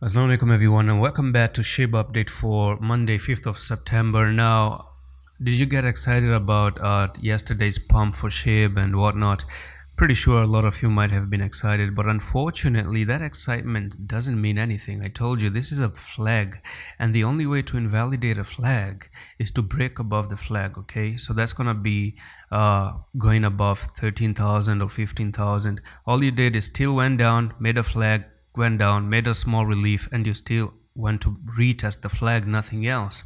Assalamu alaikum everyone, and welcome back to SHIBA update for Monday 5th of September. Now, did you get excited about yesterday's pump for SHIB and whatnot? Pretty sure a lot of you might have been excited, but unfortunately that excitement doesn't mean anything. I told you this is a flag, and the only way to invalidate a flag is to break above the flag. Okay, so that's gonna be going above 13,000 or 15,000. All you did is still went down, made a flag, went down, made a small relief, and you still went to retest the flag, nothing else.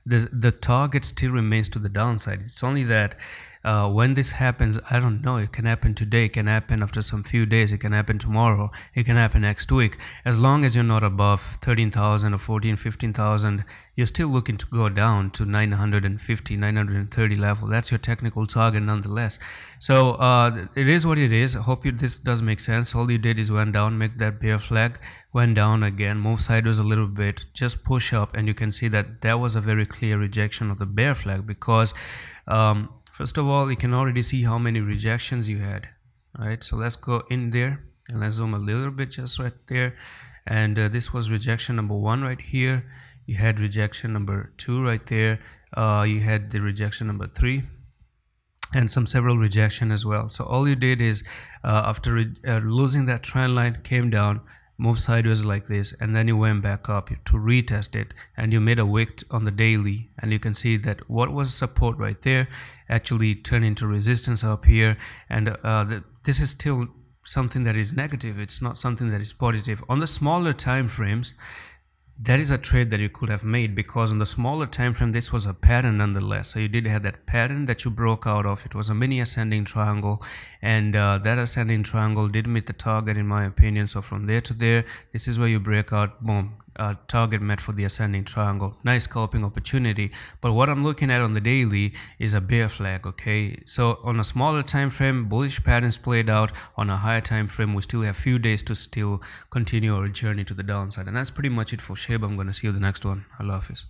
The target still remains to the downside. It's only that when this happens, I don't know, it can happen today, it can happen after some few days, it can happen tomorrow, it can happen next week. As long as you're not above 13,000 or 14, 15,000, you're still looking to go down to 950, 930 level. That's your technical target nonetheless. So it is what it is. I hope this does make sense. All you did is went down, make that bear flag, went down again, move sideways a little bit, just push up, and you can see that there was a very clear rejection of the bear flag because first of all, you can already see how many rejections you had. All right, so let's go in there and let's zoom a little bit just right there. And this was rejection number 1 right here. You had rejection number 2 right there. You had the rejection number 3 and several rejection as well. So all you did is after losing that trend line, came down, move sideways like this, and then you went back up to retest it, and you made a wick on the daily, and you can see that what was support right there actually turned into resistance up here, and this is still something that is negative. It's not something that is positive. On the smaller time frames, that is a trade that you could have made, because on the smaller time frame this was a pattern nonetheless. So you did have that pattern that you broke out of. It was a mini ascending triangle, and that ascending triangle did meet the target in my opinion. So from there to there, this is where you break out, boom, target met for the ascending triangle. Nice scalping opportunity. But what I'm looking at on the daily is a bear flag. Okay, so on a smaller time frame, bullish patterns played out. On a higher time frame, we still have few days to still continue our journey to the downside, and that's pretty much it for SHIB. I'm going to see you the next one. Allah Hafiz.